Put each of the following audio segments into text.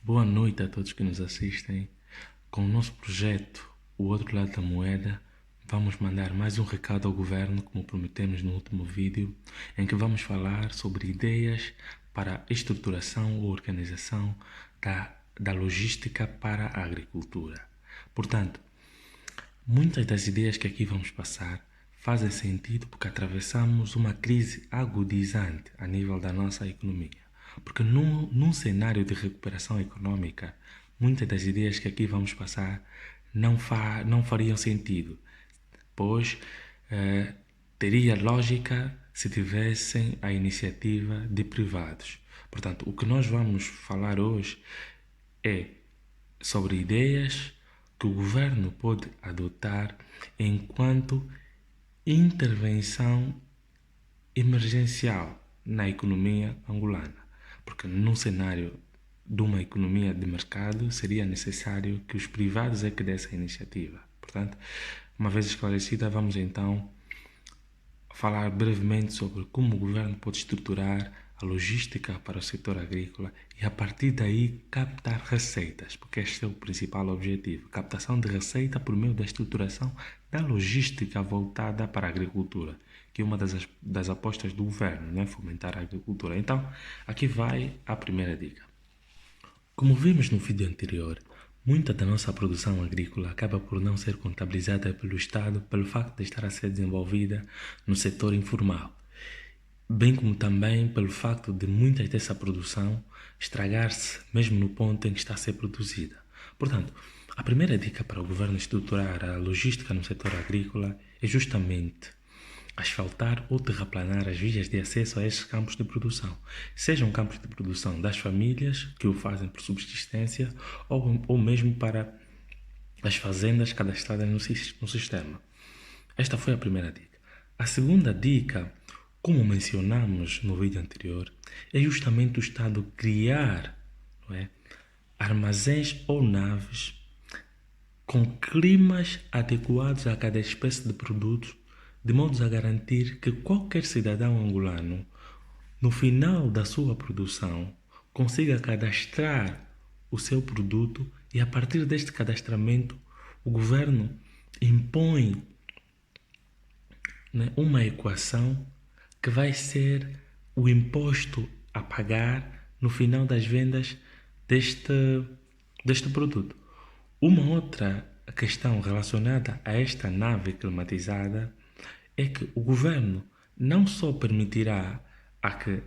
Boa noite a todos que nos assistem. Com o nosso projeto O Outro Lado da Moeda, vamos mandar mais um recado ao governo, como prometemos no último vídeo, em que vamos falar sobre ideias para a estruturação ou organização da logística para a agricultura. Portanto, muitas das ideias que aqui vamos passar fazem sentido porque atravessamos uma crise agudizante a nível da nossa economia. Porque num cenário de recuperação econômica, muitas das ideias que aqui vamos passar não fariam sentido, pois teria lógica se tivessem a iniciativa de privados. Portanto, o que nós vamos falar hoje é sobre ideias que o governo pode adotar enquanto intervenção emergencial na economia angolana. Porque num cenário de uma economia de mercado seria necessário que os privados é que dessem a iniciativa. Portanto, uma vez esclarecida, vamos então falar brevemente sobre como o governo pode estruturar a logística para o setor agrícola e a partir daí captar receitas, porque este é o principal objetivo, captação de receita por meio da estruturação da logística voltada para a agricultura, que é uma das apostas do governo, né? Fomentar a agricultura. Então, aqui vai a primeira dica. Como vimos no vídeo anterior, muita da nossa produção agrícola acaba por não ser contabilizada pelo Estado pelo facto de estar a ser desenvolvida no setor informal, bem como também pelo facto de muita dessa produção estragar-se mesmo no ponto em que está a ser produzida. Portanto, a primeira dica para o governo estruturar a logística no setor agrícola é justamente asfaltar ou terraplanar as vias de acesso a estes campos de produção, sejam campos de produção das famílias que o fazem por subsistência ou mesmo para as fazendas cadastradas no sistema. Esta foi a primeira dica. A segunda dica, como mencionamos no vídeo anterior, é justamente o Estado criar, não é, armazéns ou naves com climas adequados a cada espécie de produto, de modo a garantir que qualquer cidadão angolano, no final da sua produção, consiga cadastrar o seu produto e a partir deste cadastramento o governo impõe, né, uma equação que vai ser o imposto a pagar no final das vendas deste produto. Uma outra questão relacionada a esta nave climatizada é que o governo não só permitirá a que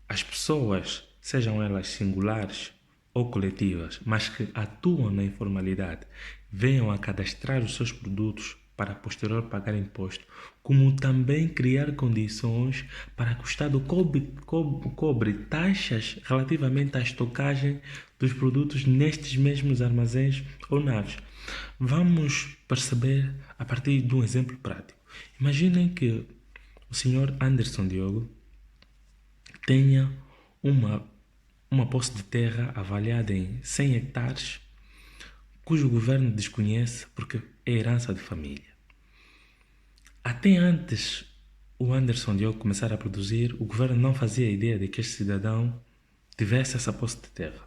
as pessoas, sejam elas singulares ou coletivas, mas que atuam na informalidade, venham a cadastrar os seus produtos para posterior pagar imposto, como também criar condições para que o Estado cobre taxas relativamente à estocagem dos produtos nestes mesmos armazéns ou naves. Vamos perceber a partir de um exemplo prático. Imaginem que o senhor Anderson Diogo tenha uma posse de terra avaliada em 100 hectares, cujo governo desconhece porque é herança de família. Até antes o Anderson Diogo começar a produzir, o governo não fazia ideia de que este cidadão tivesse essa posse de terra.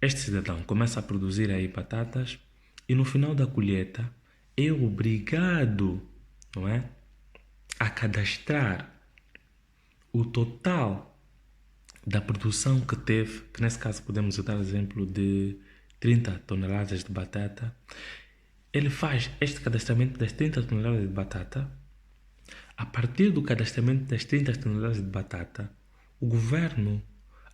Este cidadão começa a produzir aí batatas e no final da colheita é obrigado, não é, a cadastrar o total da produção que teve, que nesse caso podemos dar exemplo de 30 toneladas de batata. Ele faz este cadastramento das 30 toneladas de batata. A partir do cadastramento das 30 toneladas de batata, o governo,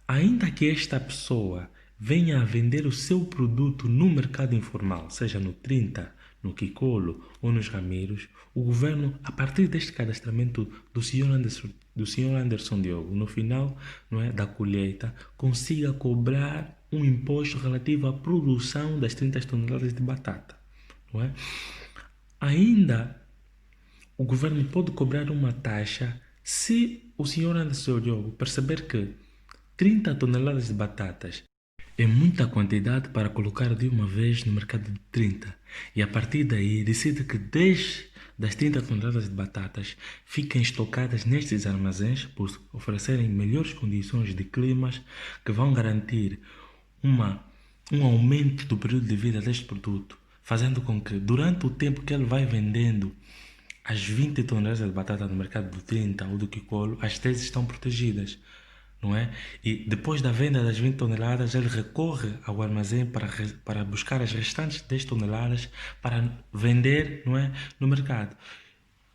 ainda que esta pessoa venha a vender o seu produto no mercado informal, seja no 30, no Kikolo ou nos Rameiros, o governo, a partir deste cadastramento do Sr. Anderson Diogo, no final, não é, da colheita, consiga cobrar um imposto relativo à produção das 30 toneladas de batata. Não é? Ainda, o governo pode cobrar uma taxa se o Sr. Anderson Diogo perceber que 30 toneladas de batatas é muita quantidade para colocar de uma vez no mercado de 30 e a partir daí decide que 10 das 30 toneladas de batatas fiquem estocadas nestes armazéns por oferecerem melhores condições de climas que vão garantir uma, um aumento do período de vida deste produto, fazendo com que durante o tempo que ele vai vendendo as 20 toneladas de batata no mercado do 30 ou do Kikolo, as 10 estão protegidas, não é? E depois da venda das 20 toneladas, ele recorre ao armazém para buscar as restantes 10 toneladas para vender, não é, no mercado.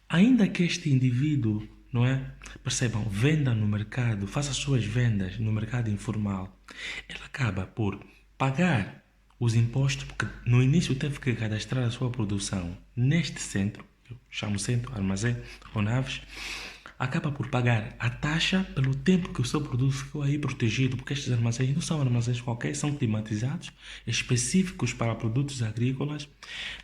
Ainda que este indivíduo, não é, percebam, venda no mercado, faça as suas vendas no mercado informal, ele acaba por pagar os impostos, porque no início teve que cadastrar a sua produção neste centro, eu chamo centro, armazém ou naves, acaba por pagar a taxa pelo tempo que o seu produto ficou aí protegido, porque estes armazéns não são armazéns qualquer, são climatizados, específicos para produtos agrícolas,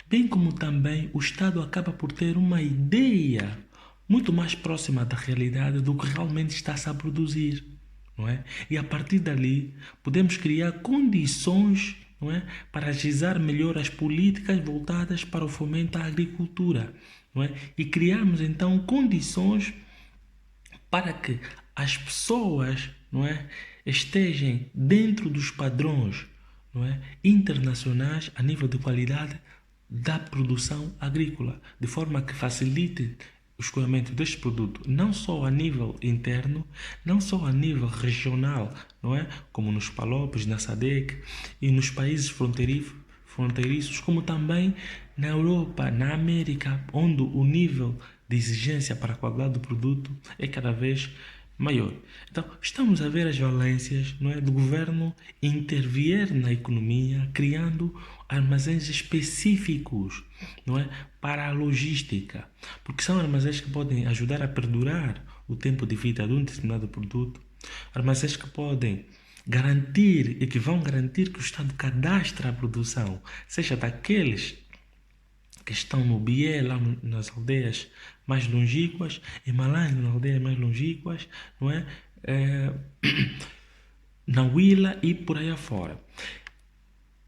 bem como também o Estado acaba por ter uma ideia muito mais próxima da realidade do que realmente está-se a produzir, não é? E a partir dali podemos criar condições, não é, para agilizar melhor as políticas voltadas para o fomento à agricultura, não é? E criarmos então condições para que as pessoas, não é, estejam dentro dos padrões, não é, internacionais a nível de qualidade da produção agrícola, de forma que facilite o escoamento deste produto, não só a nível interno, não só a nível regional, não é, como nos Palopes, na SADC e nos países fronteiriços, como também na Europa, na América, onde o nível de exigência para a qualidade do produto é cada vez maior. Então, estamos a ver as valências, não é, do governo intervir na economia, criando armazéns específicos, não é, para a logística, porque são armazéns que podem ajudar a perdurar o tempo de vida de um determinado produto, armazéns que podem garantir e que vão garantir que o Estado cadastre a produção, seja daqueles que estão no Bié, lá nas aldeias mais longínquas, em Malanje, nas aldeias mais longínquas, não é? Na Huila e por aí afora.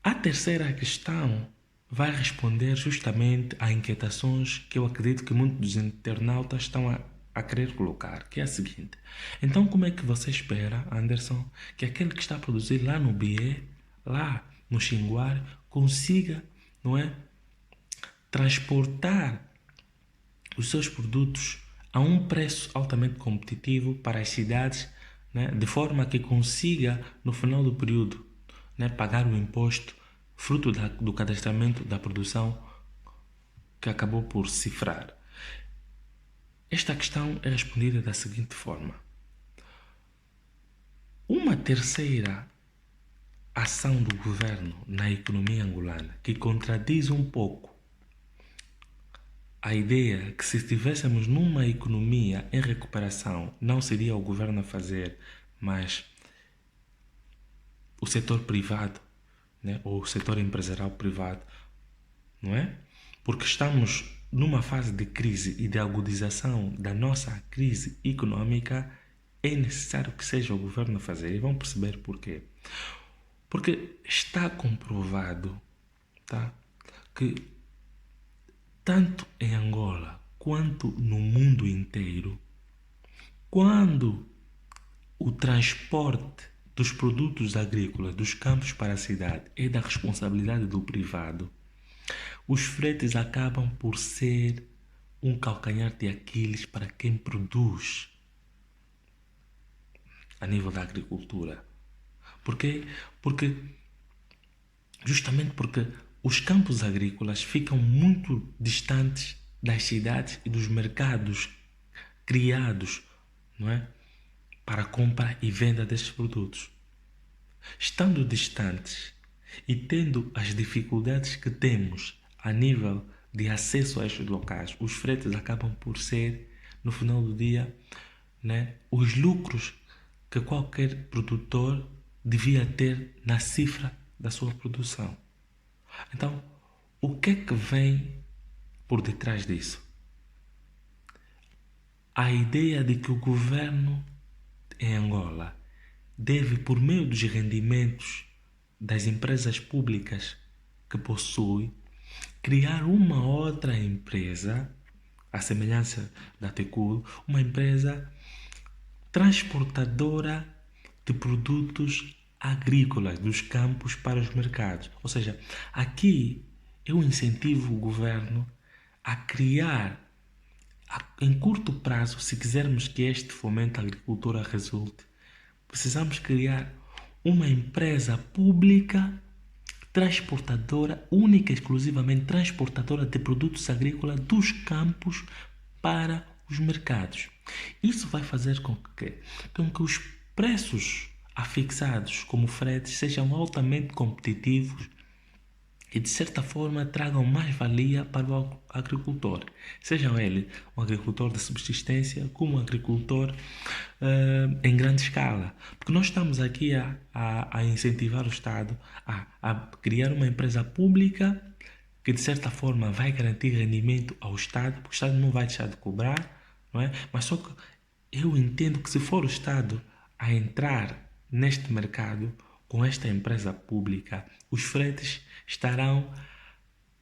A terceira questão vai responder justamente a inquietações que eu acredito que muitos dos internautas estão a querer colocar, que é a seguinte. Então, como é que você espera, Anderson, que aquele que está a produzir lá no Bié, lá no Xinguar, consiga, não é, transportar os seus produtos a um preço altamente competitivo para as cidades, né, de forma que consiga, no final do período, né, pagar o imposto fruto do cadastramento da produção que acabou por cifrar? Esta questão é respondida da seguinte forma. Uma terceira ação do governo na economia angolana que contradiz um pouco a ideia que se estivéssemos numa economia em recuperação, não seria o governo a fazer, mas o setor privado, né, ou o setor empresarial privado, não é? Porque estamos numa fase de crise e de agudização da nossa crise econômica, é necessário que seja o governo a fazer. E vão perceber porquê. Porque está comprovado, tá, que tanto em Angola quanto no mundo inteiro, quando o transporte dos produtos agrícolas dos campos para a cidade é da responsabilidade do privado, os fretes acabam por ser um calcanhar de Aquiles para quem produz a nível da agricultura. Porquê? Justamente porque os campos agrícolas ficam muito distantes das cidades e dos mercados criados, não é, para a compra e venda destes produtos. Estando distantes e tendo as dificuldades que temos a nível de acesso a estes locais, os fretes acabam por ser, no final do dia, né, os lucros que qualquer produtor devia ter na cifra da sua produção. Então, o que é que vem por detrás disso? A ideia de que o governo em Angola deve, por meio dos rendimentos das empresas públicas que possui, criar uma outra empresa, à semelhança da Tecul, uma empresa transportadora de produtos agrícolas dos campos para os mercados. Ou seja, aqui eu incentivo o governo a criar, em curto prazo, se quisermos que este fomento à agricultura resulte, precisamos criar uma empresa pública transportadora, única e exclusivamente transportadora de produtos agrícolas dos campos para os mercados. Isso vai fazer com que os preços afixados como fretes sejam altamente competitivos e de certa forma tragam mais valia para o agricultor, seja ele um agricultor de subsistência como um agricultor em grande escala, porque nós estamos aqui a incentivar o Estado a criar uma empresa pública que de certa forma vai garantir rendimento ao Estado, porque o Estado não vai deixar de cobrar, não é? Mas só que eu entendo que se for o Estado a entrar neste mercado com esta empresa pública, os fretes estarão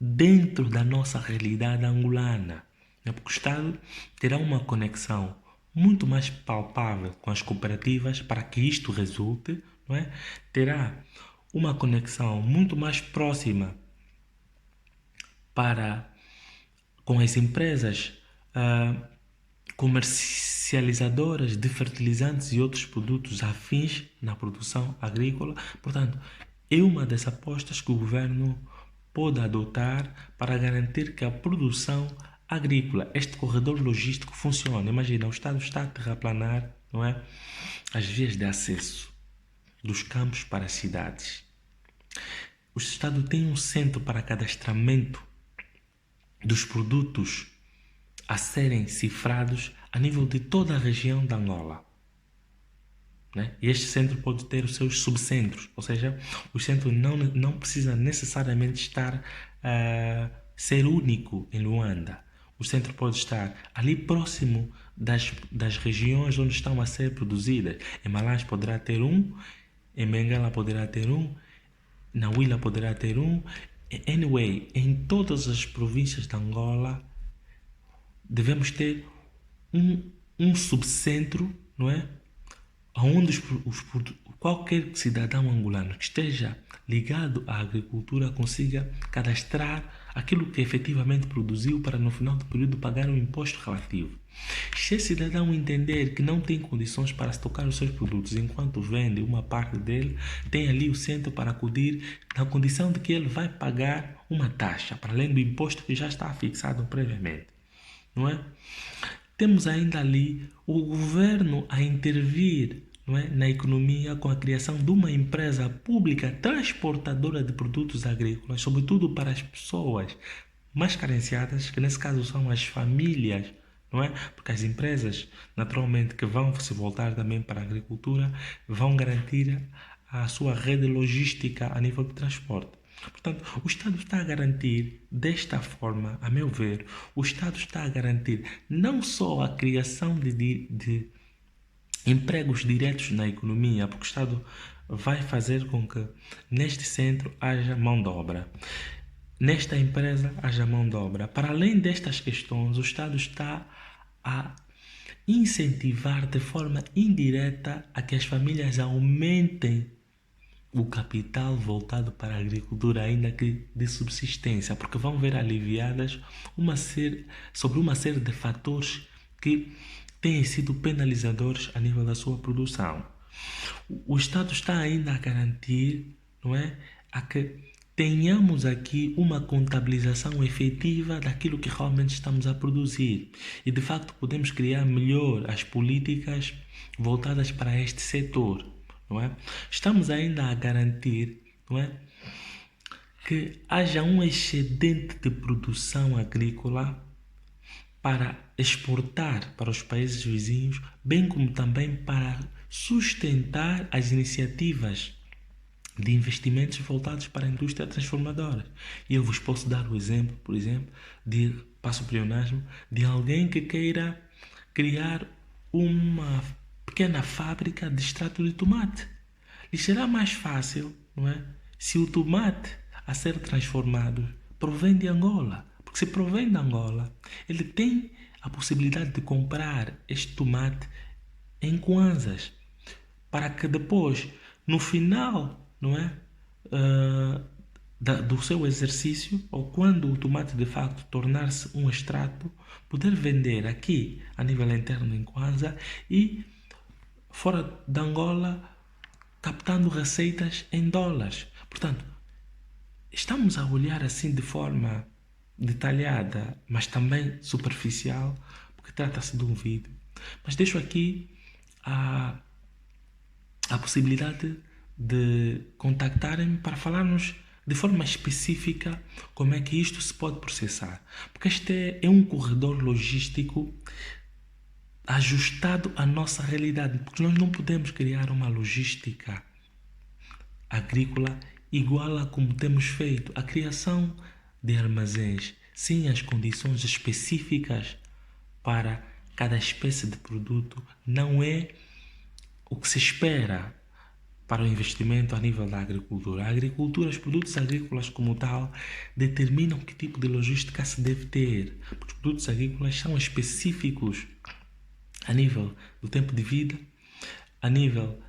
dentro da nossa realidade angolana, porque o Estado terá uma conexão muito mais palpável com as cooperativas para que isto resulte, não é? Terá uma conexão muito mais próxima com as empresas comercializadoras de fertilizantes e outros produtos afins na produção agrícola. Portanto, é uma das apostas que o governo pode adotar para garantir que a produção agrícola, este corredor logístico funcione. Imagina, o Estado está a terraplanar, não é, as vias de acesso dos campos para as cidades. O Estado tem um centro para cadastramento dos produtos a serem cifrados a nível de toda a região da Angola, né? E este centro pode ter os seus subcentros, ou seja, o centro não precisa necessariamente ser único em Luanda. O centro pode estar ali próximo das regiões onde estão a ser produzidas. Em Malás poderá ter um, em Bengala poderá ter um, na Huila poderá ter um. Anyway, em todas as províncias de Angola devemos ter um subcentro, não é? Onde qualquer cidadão angolano que esteja ligado à agricultura consiga cadastrar aquilo que efetivamente produziu para no final do período pagar um imposto relativo. Se esse cidadão entender que não tem condições para estocar os seus produtos enquanto vende uma parte dele, tem ali o centro para acudir na condição de que ele vai pagar uma taxa, para além do imposto que já está fixado previamente, não é? Temos ainda ali o governo a intervir, não é, na economia com a criação de uma empresa pública transportadora de produtos agrícolas, sobretudo para as pessoas mais carenciadas, que nesse caso são as famílias, não é? Porque as empresas, naturalmente, que vão se voltar também para a agricultura, vão garantir a sua rede logística a nível de transporte. Portanto, o Estado está a garantir, desta forma, a meu ver, o Estado está a garantir não só a criação de empregos diretos na economia, porque o Estado vai fazer com que neste centro haja mão de obra, nesta empresa haja mão de obra. Para além destas questões, o Estado está a incentivar de forma indireta a que as famílias aumentem o capital voltado para a agricultura, ainda que de subsistência, porque vão ver aliviadas sobre uma série de fatores que têm sido penalizadores a nível da sua produção. O Estado está ainda a garantir, não é, a que tenhamos aqui uma contabilização efetiva daquilo que realmente estamos a produzir e de facto podemos criar melhor as políticas voltadas para este setor. Não é? Estamos ainda a garantir, não é, que haja um excedente de produção agrícola para exportar para os países vizinhos, bem como também para sustentar as iniciativas de investimentos voltados para a indústria transformadora. E eu vos posso dar o exemplo, por exemplo, passo o pleonasmo, de alguém que queira criar uma pequena fábrica de extrato de tomate. E será mais fácil, não é? Se o tomate a ser transformado provém de Angola. Porque se provém de Angola, ele tem a possibilidade de comprar este tomate em kwanzas, para que depois, no final, não é? Do seu exercício, ou quando o tomate de facto tornar-se um extrato, poder vender aqui a nível interno em Kwanza e fora de Angola, captando receitas em dólares. Portanto, estamos a olhar assim de forma detalhada, mas também superficial, porque trata-se de um vídeo. Mas deixo aqui a, a possibilidade de contactarem-me para falarmos de forma específica como é que isto se pode processar. Porque este é um corredor logístico ajustado à nossa realidade, porque nós não podemos criar uma logística agrícola igual a como temos feito. A criação de armazéns sem as condições específicas para cada espécie de produto não é o que se espera para o investimento a nível da agricultura. A agricultura, os produtos agrícolas como tal, determinam que tipo de logística se deve ter. Os produtos agrícolas são específicos a nível do tempo de vida, a nível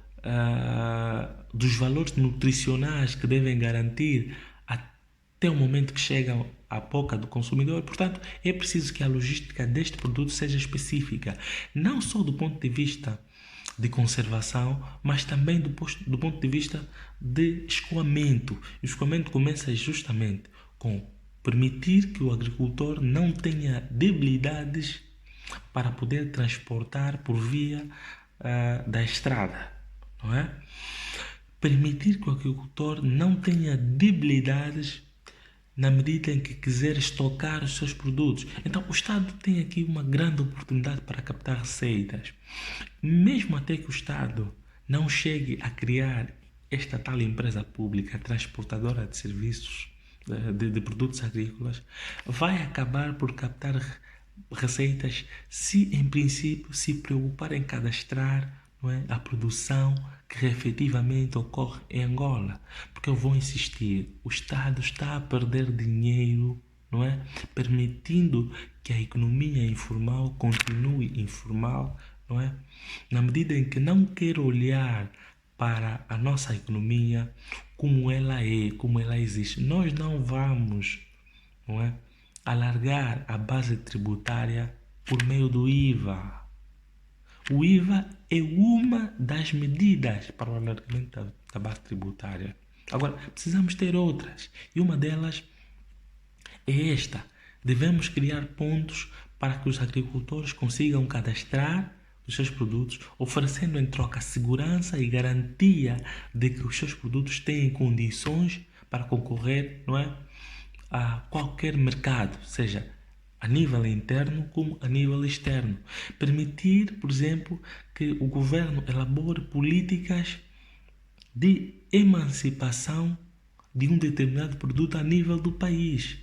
dos valores nutricionais que devem garantir até o momento que chegam à boca do consumidor. Portanto, é preciso que a logística deste produto seja específica, não só do ponto de vista de conservação, mas também do ponto de vista de escoamento. O escoamento começa justamente com permitir que o agricultor não tenha debilidades para poder transportar por via da estrada, não é? Permitir que o agricultor não tenha debilidades na medida em que quiser estocar os seus produtos. Então, o Estado tem aqui uma grande oportunidade para captar receitas. Mesmo até que o Estado não chegue a criar esta tal empresa pública transportadora de serviços, de produtos agrícolas, vai acabar por captar receitas se, em princípio, se preocupar em cadastrar, não é, a produção que efetivamente ocorre em Angola. Porque eu vou insistir, o Estado está a perder dinheiro, não é, permitindo que a economia informal continue informal, não é, na medida em que não quer olhar para a nossa economia como ela é, como ela existe. Nós não vamos, não é, alargar a base tributária por meio do IVA. O IVA é uma das medidas para o alargamento da base tributária. Agora, precisamos ter outras. E uma delas é esta. Devemos criar pontos para que os agricultores consigam cadastrar os seus produtos, oferecendo em troca segurança e garantia de que os seus produtos têm condições para concorrer, não é, a qualquer mercado, seja a nível interno como a nível externo. Permitir, por exemplo, que o governo elabore políticas de emancipação de um determinado produto a nível do país.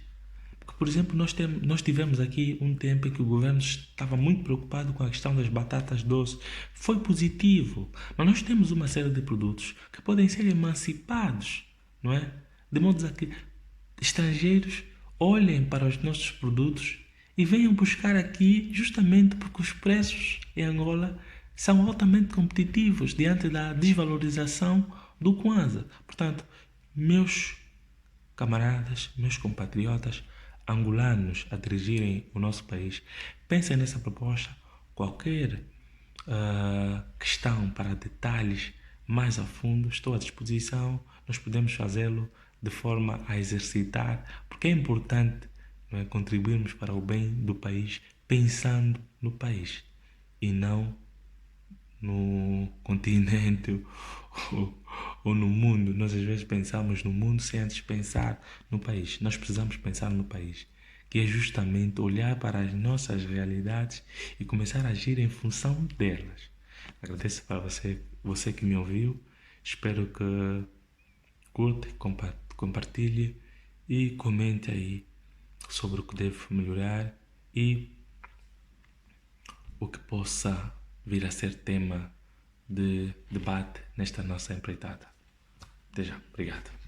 Porque, por exemplo, nós tivemos aqui um tempo em que o governo estava muito preocupado com a questão das batatas doces. Foi positivo, mas nós temos uma série de produtos que podem ser emancipados, não é? De modo a que estrangeiros olhem para os nossos produtos e venham buscar aqui justamente porque os preços em Angola são altamente competitivos diante da desvalorização do Kwanza. Portanto, meus camaradas, meus compatriotas angolanos a dirigirem o nosso país, pensem nessa proposta. Qualquer questão para detalhes mais a fundo, estou à disposição. Nós podemos fazê-lo de forma a exercitar, porque é importante, não é, contribuirmos para o bem do país pensando no país e não no continente ou no mundo. Nós às vezes pensamos no mundo sem antes pensar no país. Nós precisamos pensar no país, que é justamente olhar para as nossas realidades e começar a agir em função delas. Agradeço para você que me ouviu. Espero que curta, compartilhe e comente aí sobre o que devo melhorar e o que possa vir a ser tema de debate nesta nossa empreitada. Até já. Obrigado.